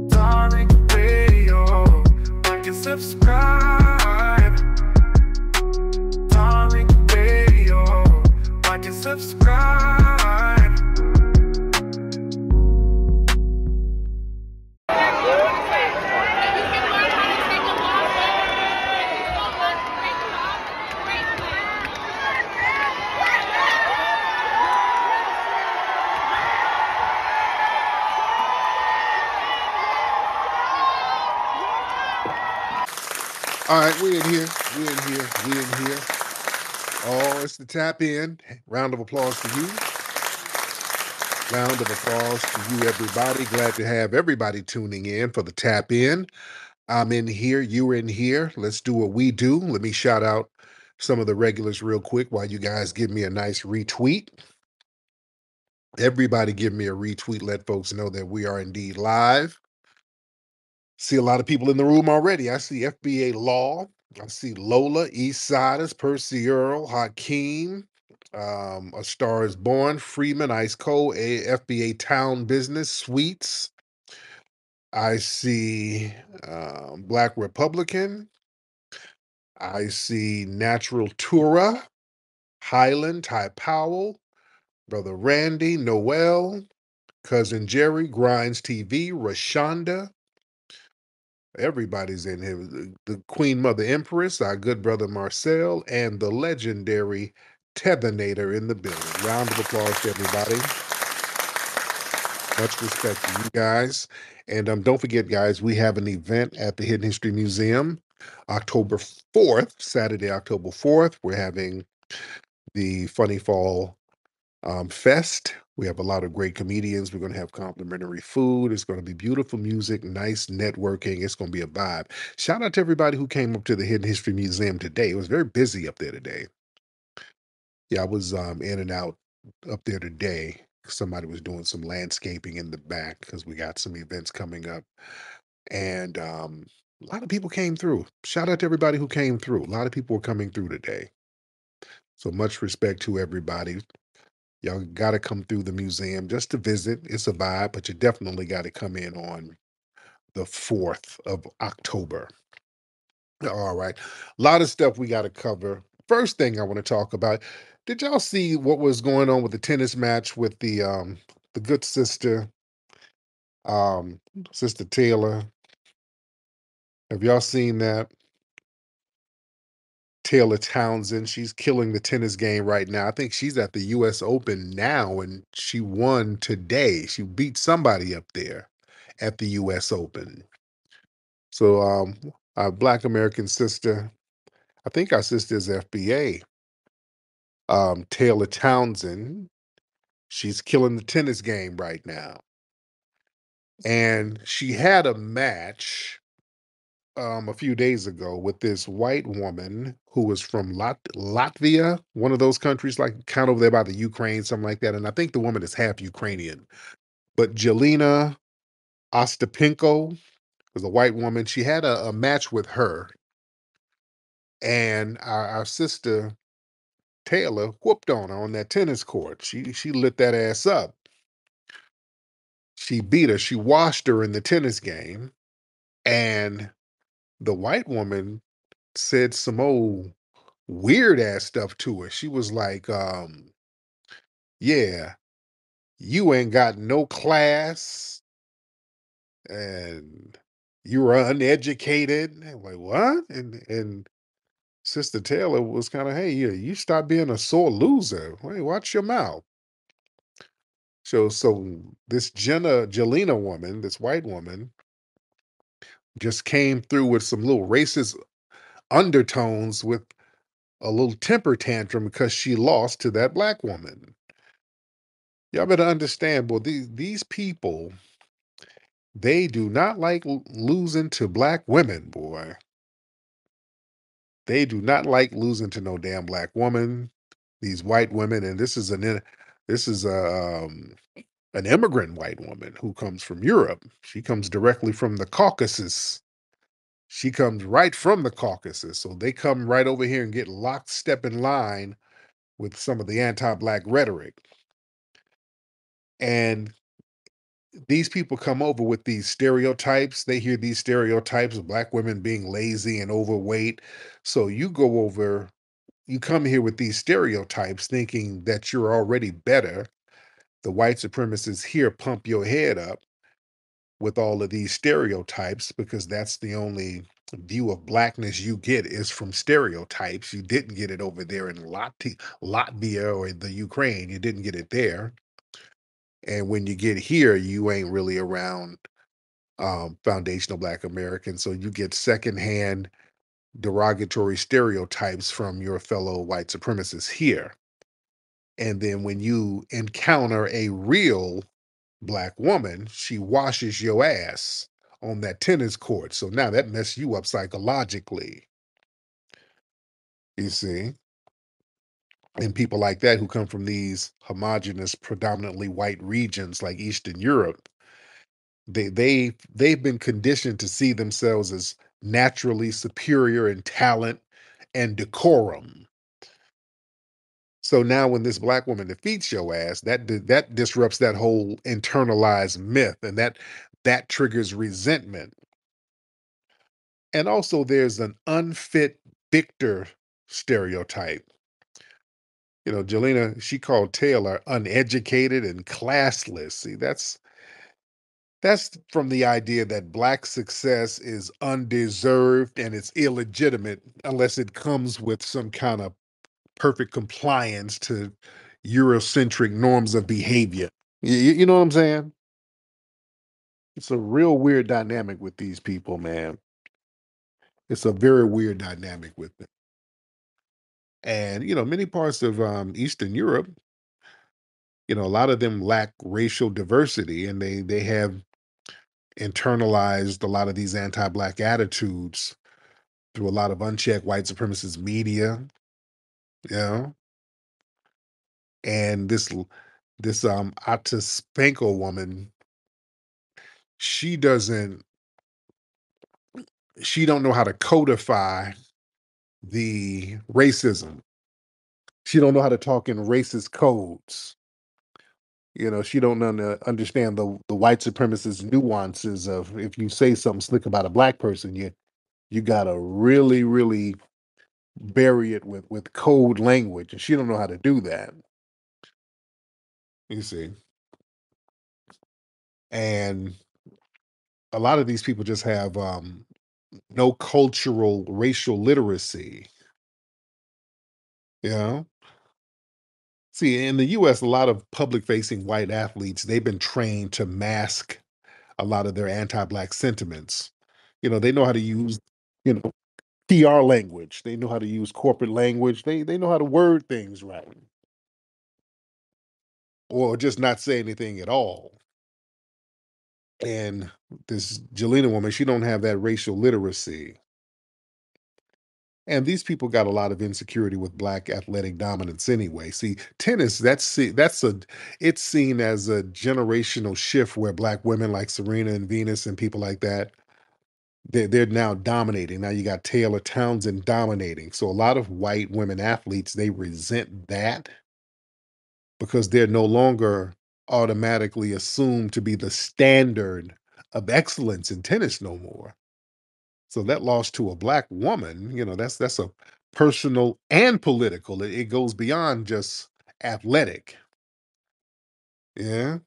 Tariq Radio, like and subscribe. Tariq Radio, like and subscribe. All right, we in here. Oh, it's the tap in. Round of applause to you. Round of applause to you, everybody. Glad to have everybody tuning in for the tap in. I'm in here. You're in here. Let's do what we do. Let me shout out some of the regulars real quick while you guys give me a nice retweet. Everybody give me a retweet. Let folks know that we are indeed live. See a lot of people in the room already. I see FBA Law. I see Lola, Eastsiders, Percy Earl, Hakeem, A Star is Born, Freeman, Ice Cold, FBA Town Business, Sweets. I see Black Republican. I see Natural Tura, Highland, Ty Powell, Brother Randy, Noel, Cousin Jerry, Grinds TV, Rashonda. Everybody's in here. The Queen Mother Empress, our good brother Marcel, and the legendary Tethanator in the building. Round of applause to everybody. Much respect to you guys. And don't forget, guys, we have an event at the Hidden History Museum, October 4th, Saturday, October 4th. We're having the Funny Fall Fest. We have a lot of great comedians. We're going to have complimentary food. It's going to be beautiful music, nice networking. It's going to be a vibe. Shout out to everybody who came up to the Hidden History Museum today. It was very busy up there today. Yeah, I was in and out up there today. Somebody was doing some landscaping in the back because we got some events coming up. And a lot of people came through. Shout out to everybody who came through. A lot of people were coming through today. So much respect to everybody. Y'all got to come through the museum just to visit. It's a vibe, but you definitely got to come in on the 4th of October. All right. A lot of stuff we got to cover. First thing I want to talk about, did y'all see what was going on with the tennis match with the good sister, Sister Taylor? Have y'all seen that? Taylor Townsend, she's killing the tennis game right now. I think she's at the US Open now, and she won today. She beat somebody up there at the US Open. So our Black American sister, I think our sister is FBA, Taylor Townsend, she's killing the tennis game right now. And she had a match a few days ago with this white woman who was from Latvia, one of those countries, like kind of over there by the Ukraine, something like that. And I think the woman is half Ukrainian. But Jelena Ostapenko was a white woman. She had a match with her, and our sister Taylor whooped on her on that tennis court. She lit that ass up. She beat her. She washed her in the tennis game, and the white woman said some old weird ass stuff to her. She was like, yeah, you ain't got no class and you're uneducated. And I'm like, what? And Sister Taylor was kind of, hey, you stop being a sore loser. Hey, watch your mouth. So this Jelena woman, this white woman, just came through with some little racist undertones with a little temper tantrum because she lost to that black woman. Y'all better understand, boy, these people, they do not like losing to black women, boy. They do not like losing to no damn black woman. These white women, and this is an immigrant white woman who comes from Europe. She comes directly from the Caucasus. She comes right from the Caucasus. So they come right over here and get lockstep in line with some of the anti-black rhetoric. And these people come over with these stereotypes. They hear these stereotypes of black women being lazy and overweight. So you come here with these stereotypes thinking that you're already better. The white supremacists here pump your head up with all of these stereotypes because that's the only view of blackness you get is from stereotypes. You didn't get it over there in Latvia or the Ukraine. You didn't get it there. And when you get here, you ain't really around foundational Black Americans. So you get secondhand derogatory stereotypes from your fellow white supremacists here. And then when you encounter a real Black woman, she washes your ass on that tennis court. So now that messes you up psychologically, you see. And people like that who come from these homogenous, predominantly white regions like Eastern Europe, they've been conditioned to see themselves as naturally superior in talent and decorum. So now when this black woman defeats your ass, that disrupts that whole internalized myth, and that triggers resentment. And also there's an unfit victor stereotype. You know, Jelena, she called Taylor uneducated and classless. See, that's from the idea that black success is undeserved and it's illegitimate unless it comes with some kind of perfect compliance to Eurocentric norms of behavior. You know what I'm saying? It's a real weird dynamic with these people, man. It's a very weird dynamic with them. And, many parts of Eastern Europe, a lot of them lack racial diversity and they have internalized a lot of these anti-black attitudes through a lot of unchecked white supremacist media, you know, and this Otispanko woman, she doesn't she don't know how to codify the racism. She don't know how to talk in racist codes. She don't understand the white supremacist nuances of if you say something slick about a black person, you gotta really, really bury it with code language, and she don't know how to do that. You see, and a lot of these people just have no cultural racial literacy. You know, see, in the U.S., a lot of public-facing white athletes they've been trained to mask a lot of their anti-black sentiments. They know how to use you know PR language. They know how to use corporate language. They know how to word things right, or just not say anything at all. And this Jelena woman, she don't have that racial literacy. And these people got a lot of insecurity with black athletic dominance anyway. See, tennis, it's seen as a generational shift where black women like Serena and Venus and people like that, they're now dominating. Now you got Taylor Townsend dominating. So a lot of white women athletes, they resent that because they're no longer automatically assumed to be the standard of excellence in tennis no more. So that loss to a black woman, that's a personal and political. It goes beyond just athletic. Yeah.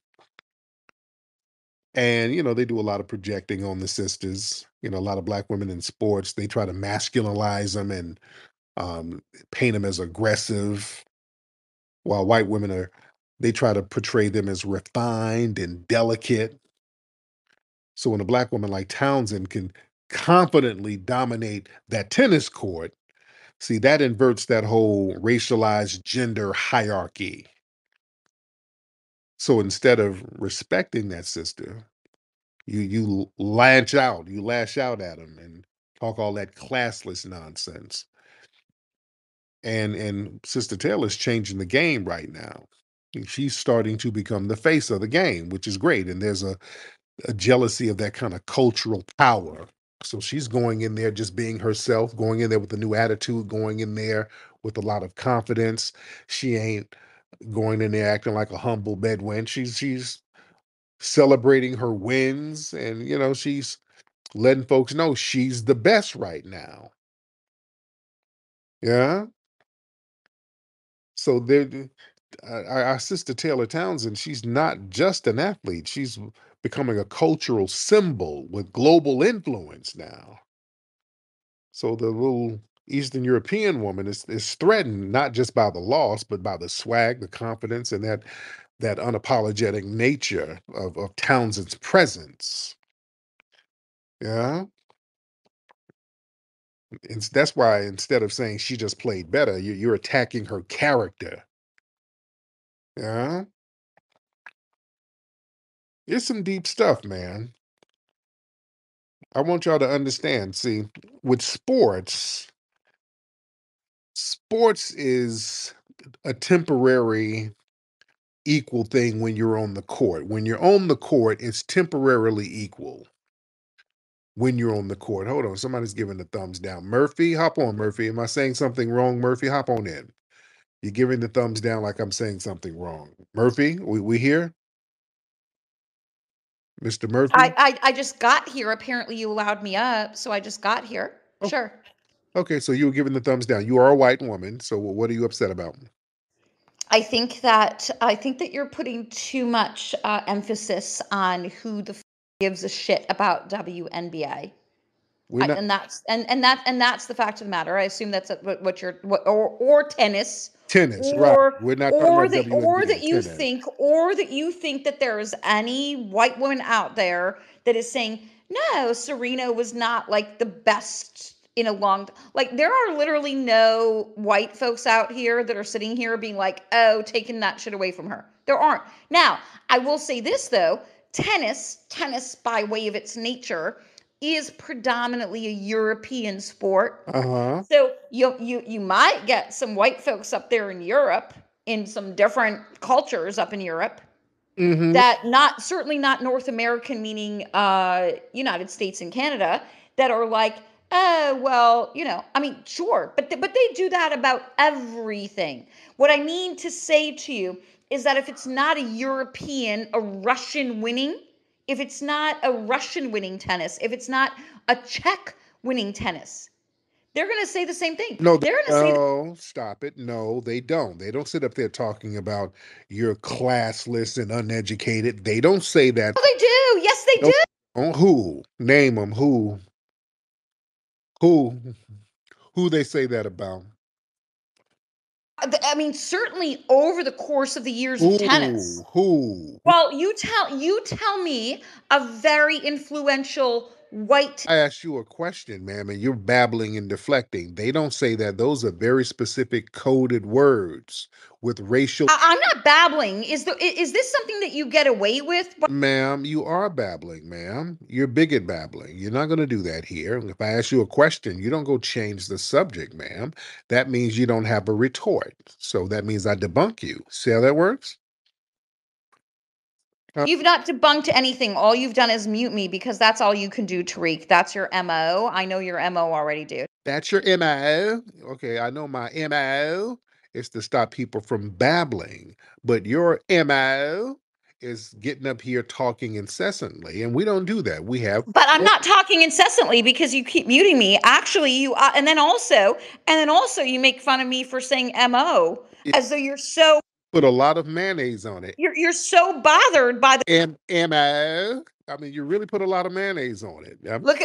And they do a lot of projecting on the sisters. A lot of black women in sports, they try to masculinize them and paint them as aggressive, while white women they try to portray them as refined and delicate. So when a black woman like Townsend can confidently dominate that tennis court, see, that inverts that whole racialized gender hierarchy. So instead of respecting that sister, you lash out at them and talk all that classless nonsense. And Sister Taylor's changing the game right now. She's starting to become the face of the game, which is great. And there's a jealousy of that kind of cultural power. So she's going in there just being herself, going in there with a new attitude, going in there with a lot of confidence. She ain't going in there acting like a humble bedouin. She's celebrating her wins, and she's letting folks know she's the best right now. Yeah. So our sister Taylor Townsend, she's not just an athlete. She's becoming a cultural symbol with global influence now. So the little Eastern European woman is threatened not just by the loss, but by the swag, the confidence, and that unapologetic nature of Townsend's presence. Yeah. That's why instead of saying she just played better, you're attacking her character. Yeah. It's some deep stuff, man. I want y'all to understand. See, with sports is a temporary equal thing when you're on the court. When you're on the court, it's temporarily equal when you're on the court. Hold on, somebody's giving the thumbs down. Murphy, hop on, Murphy. Am I saying something wrong, Murphy? Hop on in. You're giving the thumbs down like I'm saying something wrong. Murphy, we here? Mr. Murphy? I just got here. Apparently, you allowed me up, so I just got here. Oh, Sure. okay, so you were giving the thumbs down. You are a white woman, so what are you upset about? I think that you're putting too much emphasis on who the gives a shit about WNBA. We're not And that's the fact of the matter. I assume that's what you're or tennis tennis, right? or We're not talking about or WNBA that you tennis. think or that you think that there's any white woman out there that is saying no, Serena was not like the best in a long like there are literally no white folks out here that are sitting here being like, "Oh, taking that shit away from her." There aren't. Now, I will say this though, tennis by way of its nature is predominantly a European sport. Uh-huh. So you might get some white folks up there in Europe, in some different cultures up in Europe, Mm-hmm. that not certainly not North American, meaning United States and Canada, that are like, oh well, I mean, sure, but they do that about everything. What I mean to say to you is that if it's not a European, a Russian winning, if it's not a Russian winning tennis, if it's not a Czech winning tennis, they're going to say the same thing. No, They're going to say, no, stop it. No, they don't. They don't sit up there talking about you're classless and uneducated. They don't say that. oh, they do. Yes, they No, do. who? Name them. Who? Who they say that about? I mean, certainly over the course of the years of tennis. Who? Well, you tell me a very influential white. I asked you a question, ma'am, and you're babbling and deflecting. They don't say that. Those are very specific coded words with racial. I'm not babbling. Is this something that you get away with? Ma'am, you are babbling, ma'am. You're bigot babbling. You're not going to do that here. If I ask you a question, you don't go change the subject, ma'am. That means you don't have a retort. So that means I debunk you. See how that works? You've not debunked anything. All you've done is mute me because that's all you can do, Tariq. That's your MO. I know your MO already, dude. That's your MO. Okay, I know my MO is to stop people from babbling, but your MO is getting up here talking incessantly, and we don't do that. We have But I'm not talking incessantly because you keep muting me. Actually, and then also you make fun of me for saying MO as though put a lot of mayonnaise on it. you're so bothered by the MO. I mean, you really put a lot of mayonnaise on it. look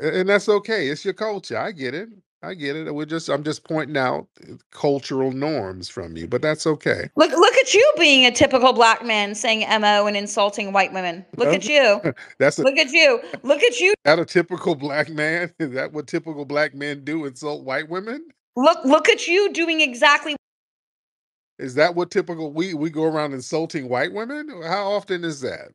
And that's okay. It's your culture. I get it. I get it. I'm just pointing out cultural norms from you, but that's okay. look at you being a typical black man saying MO and insulting white women. Look at you. That's Look at you. Look at you. that a typical black man? Is that what typical black men do? Insult white women? Look at you doing exactly. Is that what typical we go around insulting white women? How often is that?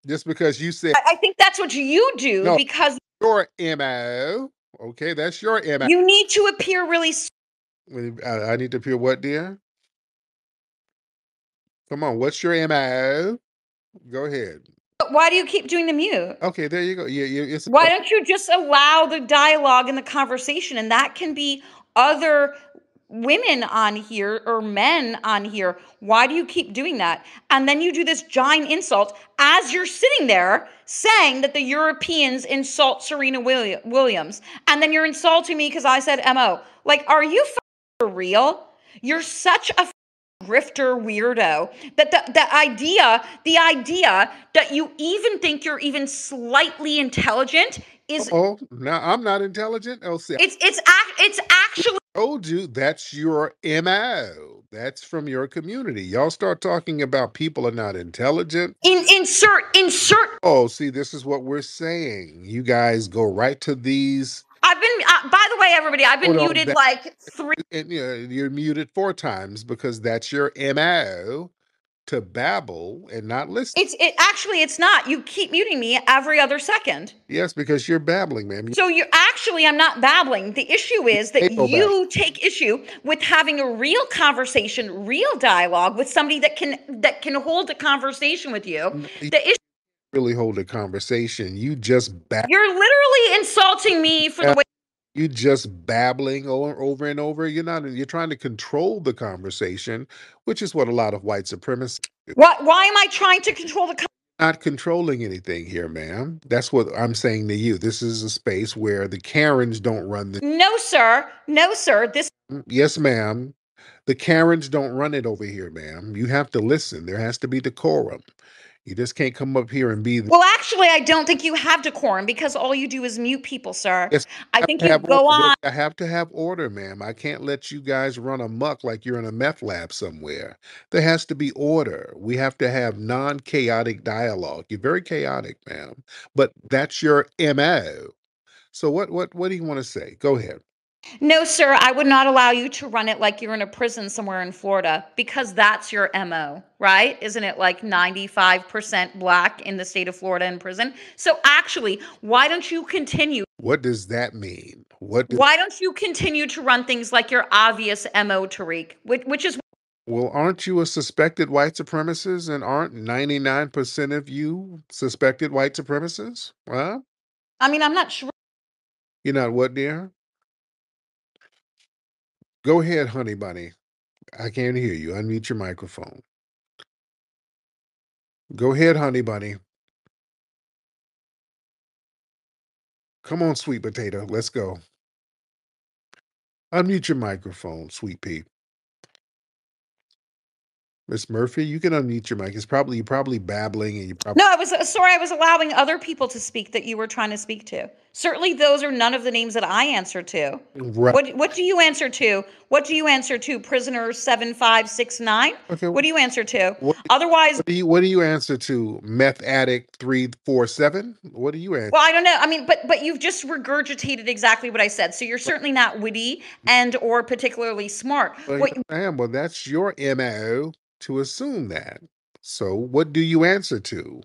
Just because you said I think that's what you do no, because your MO. Okay, that's your MO. you need to appear really. I need to appear what, dear? Come on, what's your MO? Go ahead. Why do you keep doing the mute? Okay, there you go. Yeah, it's Why don't you just allow the dialogue and the conversation? And that can be other women on here or men on here. Why do you keep doing that? And then you do this giant insult as you're sitting there saying that the Europeans insult Serena Williams. And then you're insulting me because I said MO. Like, are you for real? You're such a grifter weirdo that the idea that you even think you're even slightly intelligent is Oh, now I'm not intelligent. Oh, see, it's actually I told you that's your MO. That's from your community. Y'all start talking about people are not intelligent. insert. Oh, see, this is what we're saying. You guys go right to these. I've been by the way, everybody, I've been Hold on, muted like 3. and you're muted 4 times because that's your MO, to babble and not listen. It's not. You keep muting me every other second. Yes, because you're babbling, ma'am. So I'm not babbling. The issue is that Go back. you take issue with having a real conversation, real dialogue with somebody that can hold a conversation with you. The issue Really hold a conversation. You just You're literally insulting me for the way you just babbling over and over. You're trying to control the conversation, which is what a lot of white supremacists do. why am I trying to control the Not controlling anything here, ma'am. That's what I'm saying to you. This is a space where the Karens don't run the. No, sir. No, sir. This Yes, ma'am. The Karens don't run it over here, ma'am. You have to listen. There has to be decorum. You just can't come up here and be. Well, actually, I don't think you have decorum because all you do is mute people, sir. Yes, I think you go on. I have to have order, ma'am. I can't let you guys run amok like you're in a meth lab somewhere. There has to be order. We have to have non-chaotic dialogue. You're very chaotic, ma'am. But that's your MO. So what do you want to say? Go ahead. No, sir, I would not allow you to run it like you're in a prison somewhere in Florida because that's your MO, right? Isn't it like 95% black in the state of Florida in prison? So actually, why don't you continue? What does that mean? Why don't you continue to run things like your obvious MO, Tariq, which is Well, aren't you a suspected white supremacist, and aren't 99% of you suspected white supremacists? Huh? I mean, I'm not sure. You're not what, dear? Go ahead, honey bunny. I can't hear you. Unmute your microphone. Go ahead, honey bunny. Come on, sweet potato. Let's go. Unmute your microphone, sweet pea. Miss Murphy, you can unmute your mic. You're probably babbling, and you probably. No, I was sorry. I was allowing other people to speak that you were trying to speak to. Certainly, those are none of the names that I answer to. Right. What do you answer to? What do you answer to? Prisoner 7569. Okay. What do you answer to? What, Otherwise, what do you answer to? Meth addict 347. What do you answer? well, I don't know. I mean, but you've just regurgitated exactly what I said. So you're certainly not witty and or particularly smart. Well, What, yes, ma'am. Well, that's your MO to assume that. So, what do you answer to?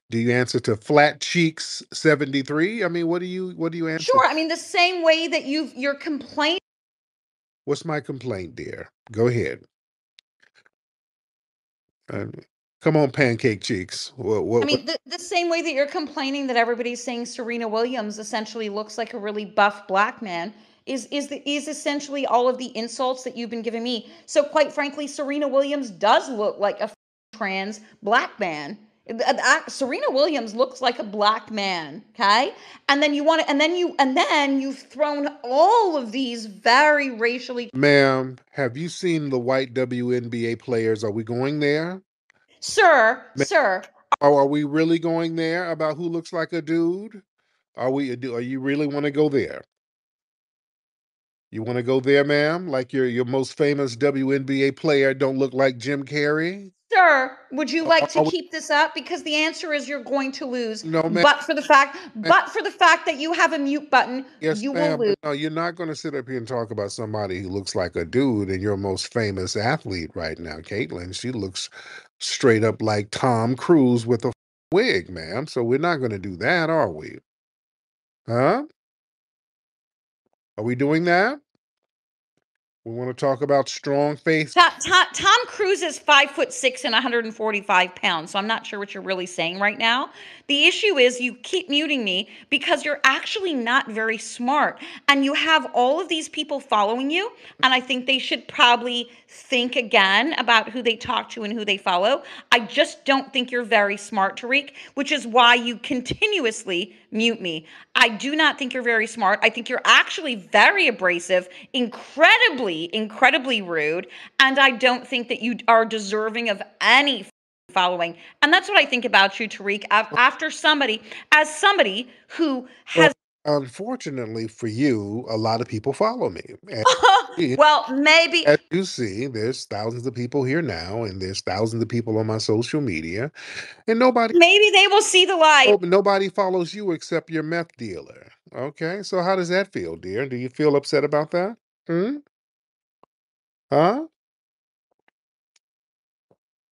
Do you answer to Flat Cheeks 73? I mean, what do you answer? sure. I mean, the same way that your complaint. What's my complaint, dear? Go ahead. Come on, Pancake Cheeks. I mean, the same way that you're complaining that everybody's saying Serena Williams essentially looks like a really buff black man is essentially all of the insults that you've been giving me. So quite frankly, Serena Williams does look like a trans black man. Serena Williams looks like a black man, okay? And then you've thrown all of these very racially. Ma'am, have you seen the white WNBA players? Are we going there? Sir, Are we really going there about who looks like a dude? Are you really want to go there? You want to go there, ma'am? Like your most famous WNBA player don't look like Jim Carrey? Sir, would you like to Are we- keep this up? Because the answer is you're going to lose. No, ma'am. But for the fact that you have a mute button, Yes, you will ma'am. lose. But no, you're not going to sit up here and talk about somebody who looks like a dude and your most famous athlete right now, Caitlyn. She looks straight up like Tom Cruise with a wig, ma'am. So we're not going to do that, are we? Huh? Are we doing that? We want to talk about strong face. Tom Cruise is 5'6" and 145 pounds, so I'm not sure what you're really saying right now. The issue is you keep muting me because you're actually not very smart, and you have all of these people following you, and I think they should probably think again about who they talk to and who they follow. I just don't think you're very smart, Tariq, which is why you continuously mute me. I do not think you're very smart. I think you're actually very abrasive, incredibly rude, and I don't think that you are deserving of any following. And that's what I think about you, Tariq. After somebody, as somebody who Well, has, unfortunately for you, a lot of people follow me. And well, maybe as you see, there's thousands of people here now, and there's thousands of people on my social media, and maybe they will see the light. nobody follows you except your meth dealer. Okay, so how does that feel, dear? Do you feel upset about that? Hmm? Huh?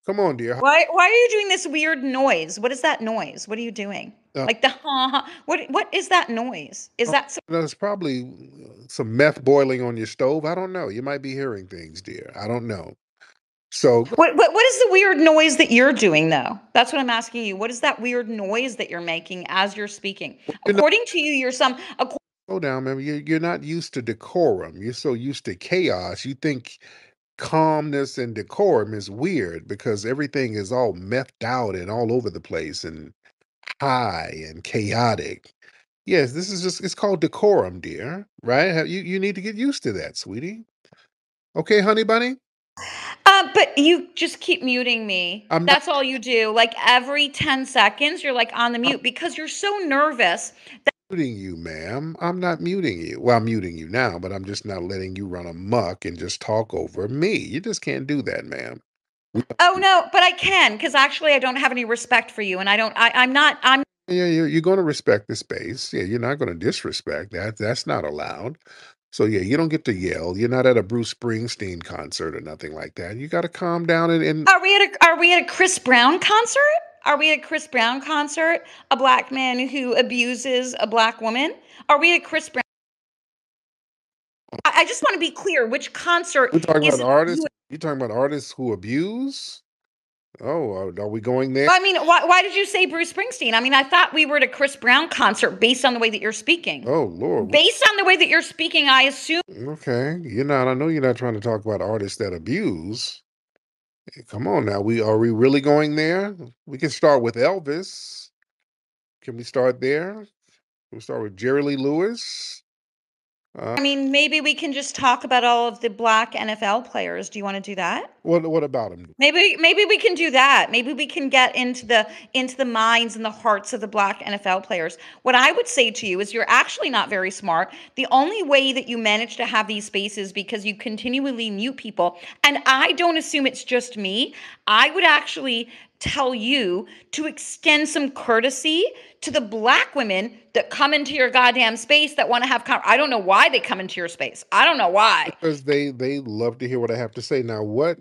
Come on, dear. Why are you doing this weird noise? What is that noise? What are you doing? Uh, Like the what is that noise? Is that there's probably some meth boiling on your stove. I don't know. You might be hearing things, dear. I don't know. So what is the weird noise that you're doing though? That's what I'm asking you. What is that weird noise that you're making as you're speaking? you know, According to you, you're some slow down, man. You're not used to decorum. You're so used to chaos. You think calmness and decorum is weird because everything is all methed out and all over the place and high and chaotic. Yes, this is just it's called decorum, dear. Right? You need to get used to that, sweetie. Okay, honey bunny? but you just keep muting me. I'm not That's all you do. Like every 10 seconds, you're like on the mute because you're so nervous. muting you, ma'am. I'm not muting you. Well, I'm muting you now, but I'm just not letting you run amok and just talk over me. You just can't do that, ma'am. Oh no, but I can because actually I don't have any respect for you, and I don't. I'm not. I'm. Yeah, you're going to respect the space. Yeah, you're not going to disrespect that. That's not allowed. So yeah, you don't get to yell. You're not at a Bruce Springsteen concert or nothing like that. You got to calm down and Are we at a Chris Brown concert? Are we at a Chris Brown concert? A black man who abuses a black woman? Are we at Chris Brown? I just want to be clear. Which concert we're talking is about it? artists. You're talking about artists who abuse. Oh, are we going there? I mean, why did you say Bruce Springsteen? I mean, I thought we were at a Chris Brown concert based on the way that you're speaking. Oh Lord. Based on the way that you're speaking, I assume. Okay, you're not. I know you're not trying to talk about artists that abuse. Come on now. We really going there? We can start with Elvis. Can we start there? We'll start with Jerry Lee Lewis. I mean, maybe we can just talk about all of the black NFL players. Do you want to do that? What about him? Maybe we can do that. Maybe we can get into the minds and the hearts of the black NFL players. What I would say to you is you're actually not very smart. The only way that you manage to have these spaces because you continually mute people, and I don't assume it's just me. I would actually tell you to extend some courtesy to the black women that come into your goddamn space that want to have I don't know why they come into your space. I don't know why. Because they love to hear what I have to say. Now, what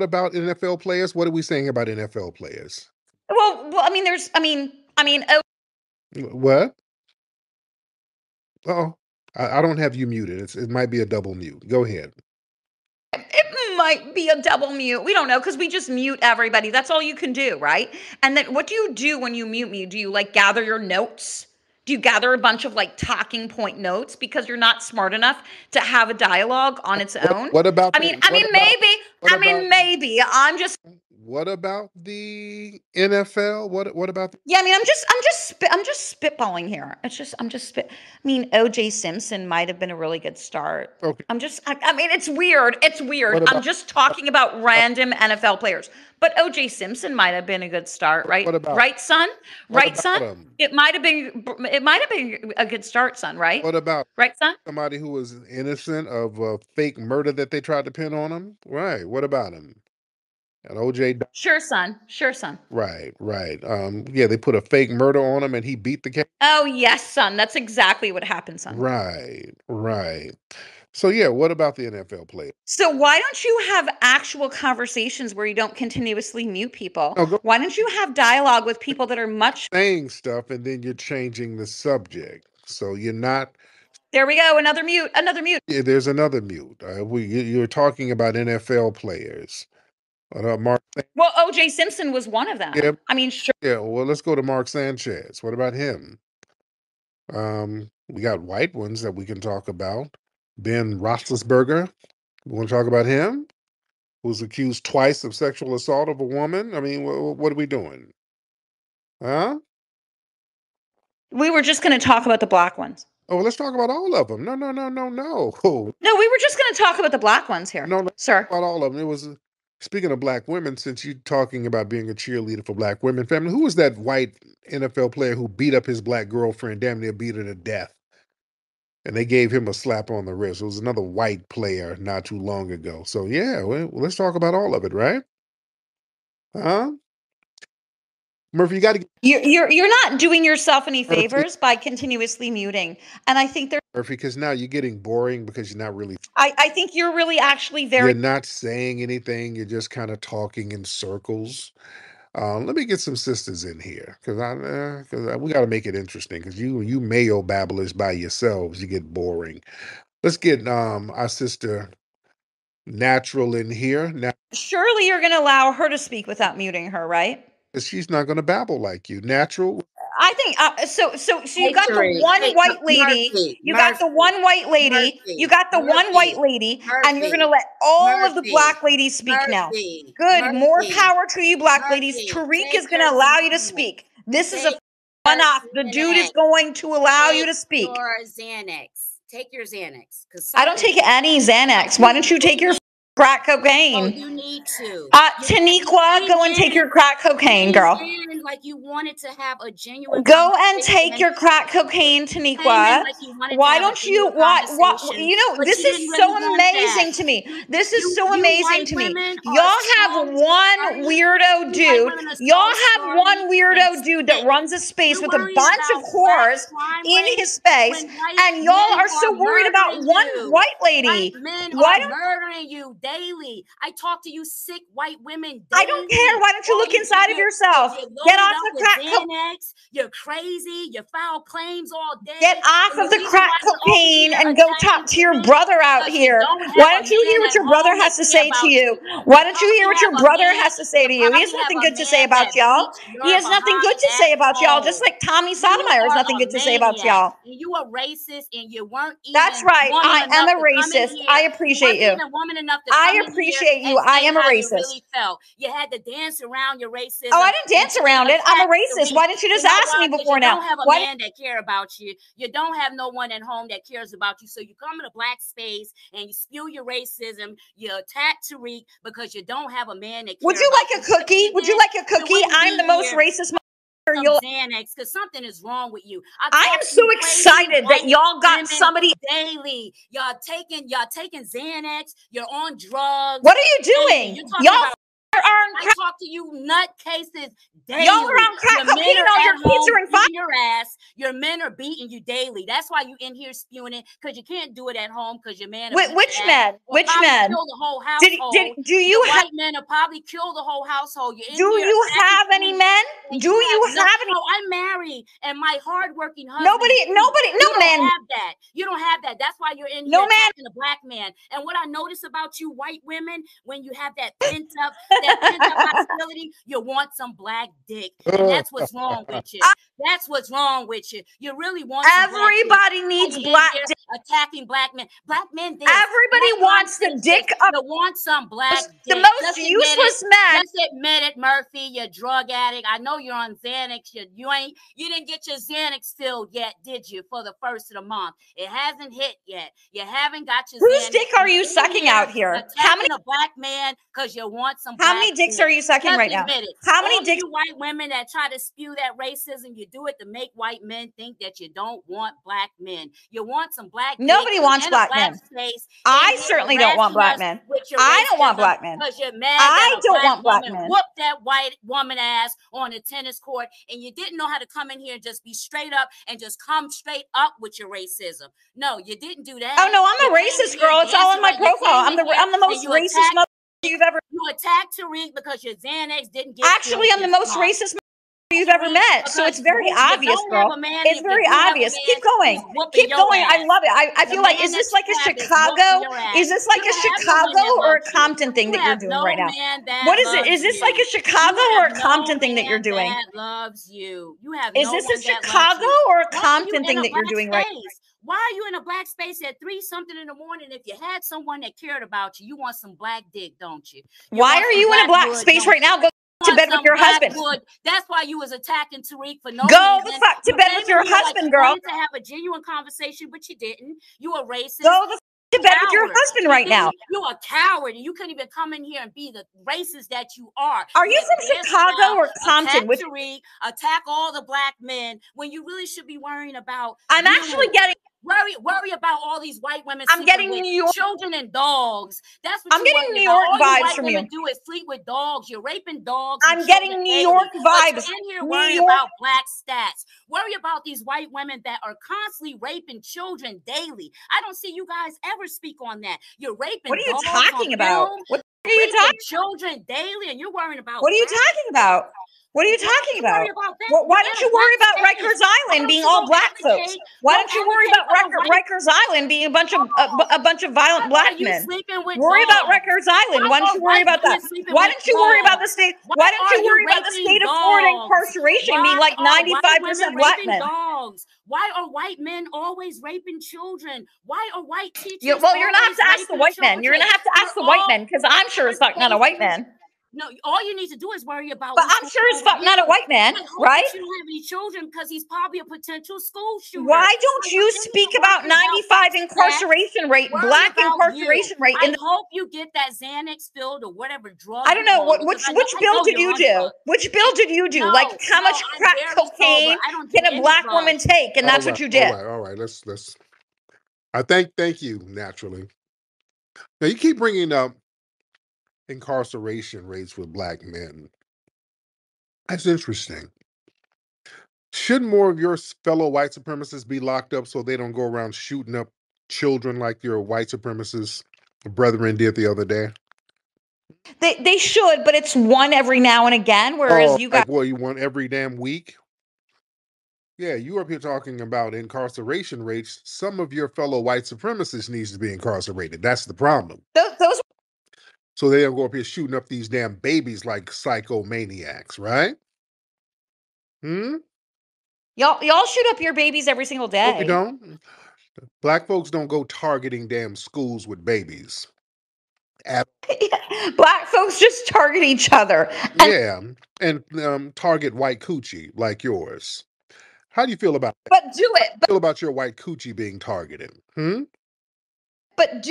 about NFL players? What are we saying about NFL players? Well, I mean, oh, What? Oh, I don't have you muted. It might be a double mute. Go ahead. it might be a double mute. We don't know because we just mute everybody. That's all you can do, right? And then what do you do when you mute me? Do you like gather your notes? Do you gather a bunch of like talking point notes because you're not smart enough to have a dialogue on its own? What about Maybe. I'm just what about the NFL? What about yeah, I mean, I'm just spitballing here. I'm just spit. I mean, O.J. Simpson might have been a really good start. okay? I mean, it's weird. It's weird. What I'm about just talking about random NFL players. But O.J. Simpson might have been a good start, right? what about Right, son? what Right, about son? him? It might have been a good start, son, right? What about Right, son? somebody who was innocent of a fake murder that they tried to pin on him? Right. What about him? And OJ. Sure, son. Sure, son. Right, right. Yeah, they put a fake murder on him and he beat the case. Oh, yes, son. That's exactly what happened, son. Right, right. So yeah, what about the NFL player? So why don't you have actual conversations where you don't continuously mute people? No, go Why don't you have dialogue with people that are much saying stuff and then you're changing the subject. So you're not There we go. Another mute. Another mute. Yeah, there's another mute. You're talking about NFL players. Mark. Well, O.J. Simpson was one of them. Yeah. I mean, sure. Yeah. Well, let's go to Mark Sanchez. What about him? We got white ones that we can talk about. Ben Roethlisberger. You want to talk about him? Was accused twice of sexual assault of a woman. I mean, what are we doing? Huh? We were just going to talk about the black ones. Oh, let's talk about all of them. No. No, we were just going to talk about the black ones here. No, sir. About all of them. It was speaking of black women. Since you're talking about being a cheerleader for black women, family, who was that white NFL player who beat up his black girlfriend, damn near beat her to death? And they gave him a slap on the wrist. It was another white player not too long ago. So yeah, well, let's talk about all of it, right? Huh? Murphy, you got to. You're not doing yourself any favors by continuously muting, and I think there. Murphy, because now you're getting boring because you're not really. I think you're really actually very. You're not saying anything. You're just kind of talking in circles. Let me get some sisters in here because we got to make it interesting because you mayo babblers by yourselves, you get boring. Let's get our sister Natural in here now. Surely you're going to allow her to speak without muting her, right? She's not going to babble like you. Natural. I think so. You got the one white lady. You got the one white lady. You got the one white lady, and you're going to let all of the black ladies speak now. Good. More power to you, black ladies. Tariq is going to allow you to speak. This is a one-off. The dude is going to allow you to speak. Your Xanax. Take your Xanax. I don't take any Xanax. Why don't you take your crack cocaine? Oh, you need to. Taniqua, go and take your crack cocaine, girl. Like you wanted to have a genuine. Go and take your crack cocaine, Taniqua. Why don't you? What? You know, this is so amazing to me. This is so amazing to me. Y'all have one weirdo dude. Y'all have one weirdo dude that runs a space with a bunch of whores in his space, and y'all are so worried about one white lady. Why don't murdering you daily? I talk to you sick white women daily. I don't care. Why don't you look inside of yourself? Get off the crack cocaine. You're crazy. You file claims all day. Get off of the crack cocaine and go talk to your brother out here. Why don't you hear what your brother has to say to you? Why don't you hear what your brother has to say to you? He has nothing good to say about y'all. He has nothing good to say about y'all, just like Tommy Sotomayor has nothing good to say about y'all. You are racist and you weren't even. That's right. I am a racist. I appreciate you. I appreciate you. I am a racist. Really felt. You had to dance around your racism. Oh, I didn't dance around it. I'm a racist. Why didn't you just ask me before now? You don't have a man that care about you. You don't have no one at home that cares about you. So you come in a black space and you spew your racism. You attack Tariq because you don't have a man that cares. Would you like a cookie? Would you like a cookie? I'm the most racist. Xanax, because something is wrong with you. I am so excited that y'all got somebody daily. Y'all taking Xanax. You're on drugs. What are you doing? Y'all I talk to you nutcases daily. Y'all are on crack cocaine and all your kids are in fire. Your ass. Your men are beating you daily. That's why you in here spewing it, because you can't do it at home because your man. Which men? Which men? Kill the whole household. Do you have white men will probably kill the whole household? Do you have any men? Do you have any? No, I'm married, and my hardworking husband. No man. Have that. You don't have that. That's why you're in here attacking a black man. And what I notice about you white women, when you have that pent up hostility, you want some black dick. And that's what's wrong with you. That's what's wrong with you. You really want everybody needs black dick. Attacking black men. Black men. Everybody wants the dick of. You want some black dick. The most useless men. Just admit it, Murphy. You're a drug addict. I know you're on Xanax. You didn't get your Xanax filled yet, did you? For the first of the month, it hasn't hit yet. You haven't got your. Whose dick are you sucking out here? How many a black man because you want some. How many dicks are you sucking right now? How many dicks? You white women that try to spew that racism, you do it to make white men think that you don't want black men. You want some black. Nobody wants black men. I certainly don't want black men. I don't want black men. Because you're mad. I don't want black men. Whoop that white woman ass on a tennis court, and you didn't know how to come in here and just be straight up and just come straight up with your racism. No, you didn't do that. Oh no, I'm a racist girl. It's all on my profile. I'm the most racist mother you've ever. You attacked Tariq because your Xanax didn't get. Actually, I'm the most racist you've ever met. So it's very obvious, girl. It's very obvious. Keep going. Keep going. I love it. I feel like, is this like a Chicago? Is this like a Chicago or a Compton thing that you're doing right now? What is it? Is this like a Chicago or a Compton thing that you're doing? That loves you. You have Is this a Chicago or a Compton thing that you're doing right now? Why are you in a black space at 3 something in the morning? If you had someone that cared about you, you want some black dick, don't you? Why are you in a black space right now? Go to bed with your husband. That's why you was attacking Tariq for no reason. Go the fuck to bed with your husband, girl. To have a genuine conversation, but you didn't. You a racist. Go the to bed with your husband right now. You're a coward, and you couldn't even come in here and be the racist that you are. Are you from Chicago or Compton? Attack Tariq, attack all the black men when you really should be worrying about. I'm actually getting. Worry about all these white women. I'm getting New York children and dogs. That's what I'm getting New York vibes from you. Do is sleep with dogs. You're raping dogs. I'm getting New York vibes. In here, worry about black stats. Worry about these white women that are constantly raping children daily. I don't see you guys ever speak on that. You're raping. What are you talking about? What are you talking? Children daily, and you're worrying about. What are you talking about? What are you talking about? Why don't you worry about Rikers Island being all black folks? Why don't you worry about Rikers Island being a bunch of violent black men? Worry about Rikers Island. Why don't you worry about that? Why don't you worry about the state? Why don't you worry about the state of Florida incarceration being like 95% black men? Why are white men always raping children? Why are white teachers? Well, you're gonna have to ask the white men. You're gonna have to ask the white men because I'm sure as fuck not a white man. No, all you need to do is worry about. But I'm sure as fuck not a white man, right? You don't have any children because he's probably a potential school shooter. Why don't you speak about 95 incarceration rate, black incarceration rate? I hope you get that Xanax filled or whatever drug. I don't know which bill did you do? Which bill did you do? Like how much crack cocaine can a black woman take? And that's what you did. All right. Let's. I thank you. Naturally. Now you keep bringing up incarceration rates with black men. That's interesting. Shouldn't more of your fellow white supremacists be locked up so they don't go around shooting up children like your white supremacist brethren did the other day? They should, but it's one every now and again, whereas you got... Well, you want every damn week? Yeah, you up here talking about incarceration rates. Some of your fellow white supremacists needs to be incarcerated. That's the problem. Those So they don't go up here shooting up these damn babies like psychomaniacs, right? Y'all shoot up your babies every single day. No, we don't. Black folks don't go targeting damn schools with babies. Black folks just target each other. And target white coochie like yours. How do you feel about that? But do it. How do you feel about your white coochie being targeted? But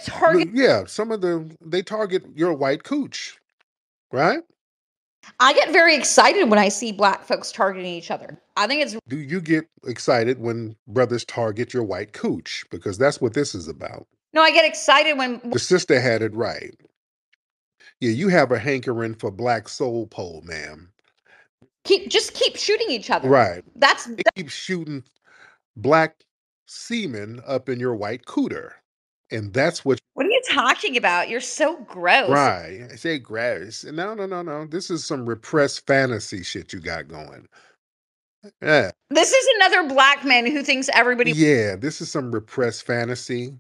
target. Yeah, they target your white cooch, right? I get very excited when I see black folks targeting each other. I think it's. Do you get excited when brothers target your white cooch? Because that's what this is about. No, I get excited when the sister had it right. Yeah, you have a hankering for black soul pole, ma'am. Keep shooting each other. Right. Keep shooting black semen up in your white cooter. And that's what are you talking about? You're so gross. Right. I say gross. No. This is some repressed fantasy shit you got going. Yeah. This is another black man who thinks everybody. Yeah, this is some repressed fantasy.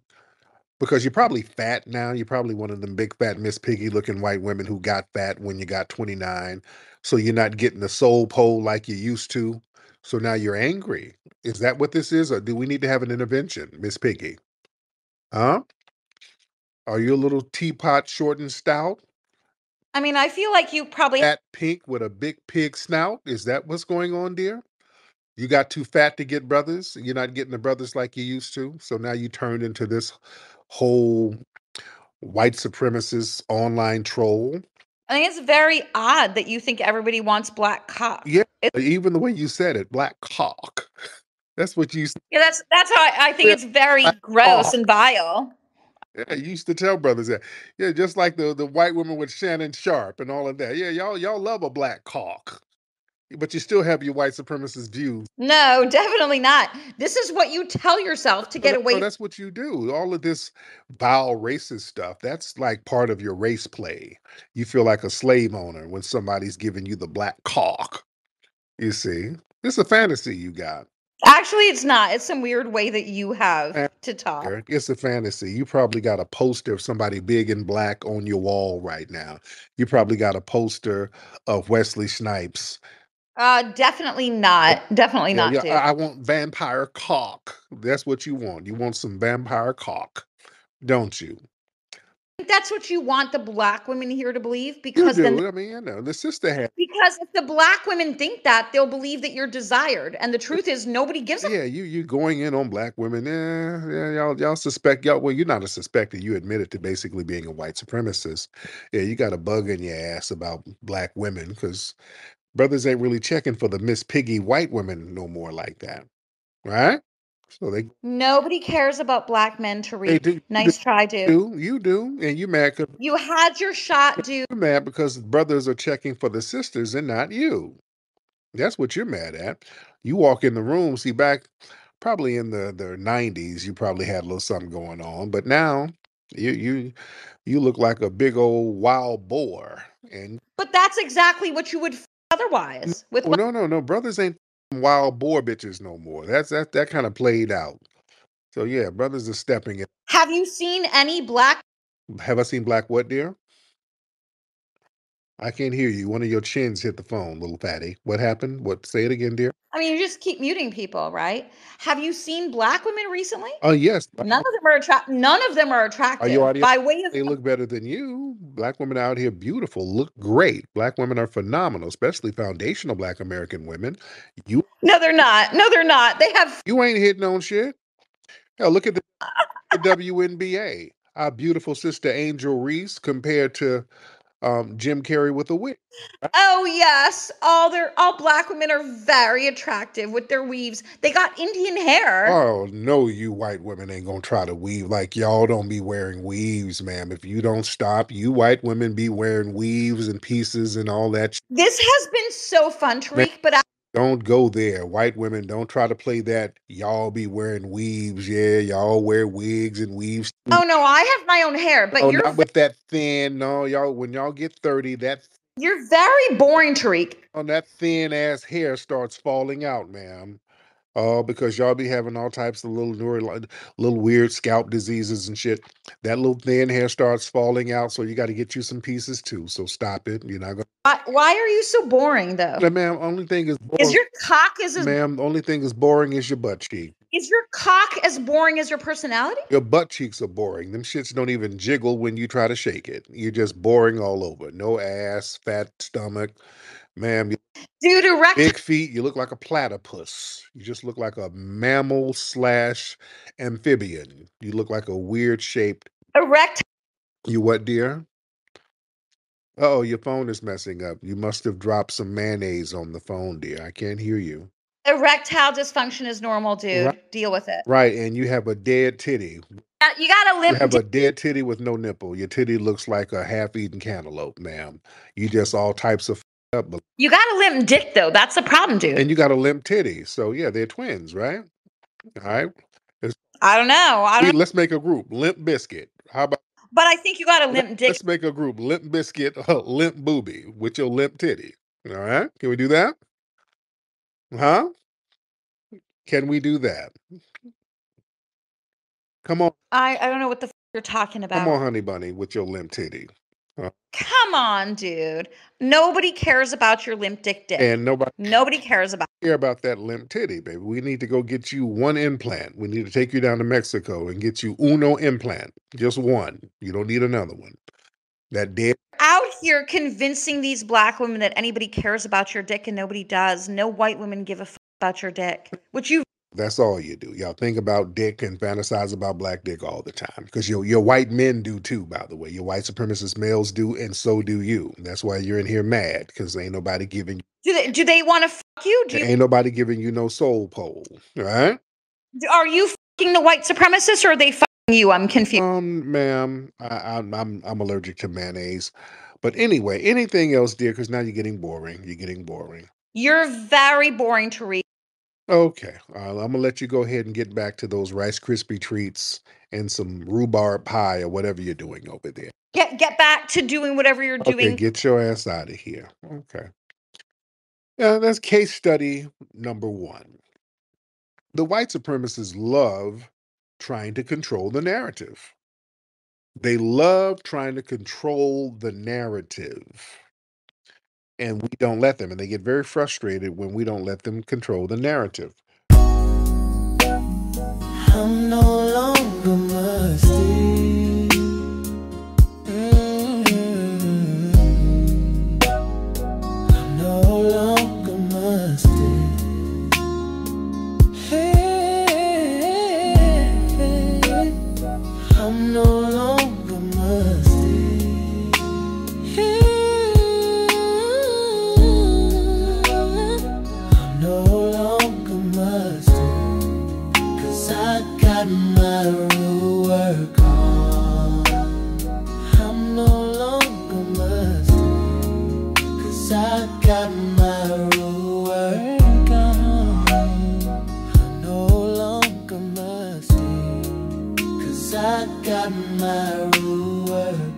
Because you're probably fat now. You're probably one of them big fat Miss Piggy looking white women who got fat when you got 29. So you're not getting the soul pole like you used to. So now you're angry. Is that what this is? Or do we need to have an intervention, Miss Piggy? Huh? Are you a little teapot short and stout? I mean, I feel like you probably... Fat pink with a big pig snout? Is that what's going on, dear? You got too fat to get brothers? You're not getting the brothers like you used to? So now you turned into this whole white supremacist online troll. I think it's very odd that you think everybody wants black cock. Yeah, even the way you said it, black cock. That's what you said. Yeah, that's how I think it's very gross and vile. Yeah, you used to tell brothers that. Yeah, just like the white woman with Shannon Sharp and all of that. Yeah, y'all love a black cock. But you still have your white supremacist views. No, definitely not. This is what you tell yourself to get away. No, that's what you do. All of this vile racist stuff, that's like part of your race play. You feel like a slave owner when somebody's giving you the black cock. You see, it's a fantasy you got. Actually, it's not. It's some weird way that you have to talk. It's a fantasy. You probably got a poster of somebody big and black on your wall right now. You probably got a poster of Wesley Snipes. Definitely not. Definitely Yeah, not, yeah. dude. I want vampire cock. That's what you want. You want some vampire cock, don't you? That's what you want the black women here to believe, You because then do. I mean, you know, the sister had. because if the black women think that, they'll believe that you're desired. And the truth is nobody gives a Yeah, you going in on black women. Yeah, y'all suspect y'all. Well, you're not a suspector. You admitted to basically being a white supremacist. Yeah, you got a bug in your ass about black women because brothers ain't really checking for the Miss Piggy white women no more like that, right? So Nobody cares about black men, they Tariq. do. Nice try, dude. You do, and you mad because You had your shot, dude. you're mad because brothers are checking for the sisters and not you. That's what you're mad at. You walk in the room, see back probably in the 90s, you probably had a little something going on, but now you you you look like a big old wild boar. And But that's exactly what you would otherwise with no, brothers ain't wild boar bitches no more. That kind of played out. So yeah, brothers are stepping in. Have you seen any black? Have I seen black what, dear? I can't hear you. One of your chins hit the phone, little fatty. What happened? What? Say it again, dear. I mean, you just keep muting people, right? Have you seen black women recently? Oh yes. None of them are None of them are Are you attractive. audio? By way of They look better than you. Black women out here beautiful, look great. Black women are phenomenal, especially foundational black American women. You No, they're not. No, they're not. They have you ain't hitting on shit. Hell, look at the WNBA. Our beautiful sister Angel Reese compared to Jim Carrey with a wig. Oh yes, all black women are very attractive with their weaves. They got Indian hair. Oh no, you white women ain't gonna try to weave like y'all don't be wearing weaves, ma'am. If you don't stop, you white women be wearing weaves and pieces and all that. This has been so fun, Man, Tariq, but don't go there. White women, don't try to play that. Y'all be wearing weaves. Yeah, y'all wear wigs and weaves. oh no, I have my own hair, but Oh, not with that thin. No, y'all, when y'all get 30, you're very boring, Tariq. on that thin ass hair starts falling out, ma'am. Oh, because y'all be having all types of little weird scalp diseases and shit. That little thin hair starts falling out, so you got to get you some pieces too. So stop it. You're not Why are you so boring though? gonna. Ma'am, only thing is Is boring. your cock as Ma'am, the only thing is boring is your butt cheek. is your cock as boring as your personality? Your butt cheeks are boring. Them shits don't even jiggle when you try to shake it. You're just boring all over. No ass, fat stomach. Ma'am, Dude, big feet. You look like a platypus. You just look like a mammal slash amphibian. You look like a weird shaped. erect You what, dear? Oh, your phone is messing up. You must have dropped some mayonnaise on the phone, dear. I can't hear you. erectile dysfunction is normal, dude. Right, Deal with it. right, and you have a dead titty. You got a You limp have a dead titty with no nipple. Your titty looks like a half-eaten cantaloupe, ma'am. You just all types of up, You got a limp dick though. That's the problem, dude. and you got a limp titty. So yeah, they're twins, right? All right. I don't know. Let's make a group. Limp Biscuit. How about But I think you got a limp dick. let's make a group. Limp Biscuit, Limp Booby with your limp titty. All right. Can we do that? Huh? Can we do that? Come on. I don't know what the you're talking Come on, about. honey bunny, with your limp titty. Come on, dude. Nobody cares about your limp dick. And Nobody cares about. care about that limp titty, baby. We need to go get you one implant. We need to take you down to Mexico and get you uno implant. Just one. You don't need another one. That dead. Out here convincing these black women that anybody cares about your dick and nobody does. No white women give a about your dick. Which you That's all you do. Y'all think about dick and fantasize about black dick all the time. Because your white men do too, by the way. Your white supremacist males do, and so do you. That's why you're in here mad, because ain't nobody giving do they want to fuck you? ain't nobody giving you no soul pole. All right? Are you fucking the white supremacists or are they fucking you? I'm confused. Ma'am, I'm allergic to mayonnaise. But anyway, anything else, dear? Because now you're getting boring. You're getting boring. You're very boring to read. Okay, I'm gonna let you go ahead and get back to those Rice Krispie treats and some rhubarb pie or whatever you're doing over there. Get back to doing whatever you're Okay, doing. get your ass out of here. Okay. That's case study number 1. The white supremacists love trying to control the narrative. They love trying to control the narrative. And we don't let them. And they get very frustrated when we don't let them control the narrative. I'm no longer musty. I'm no longer musty. I'm no longer musty. I'm no longer musty. 'Cause I got my real work on. I'm no longer musty. 'Cause I got my real work on. I'm no longer musty. 'Cause I got my real work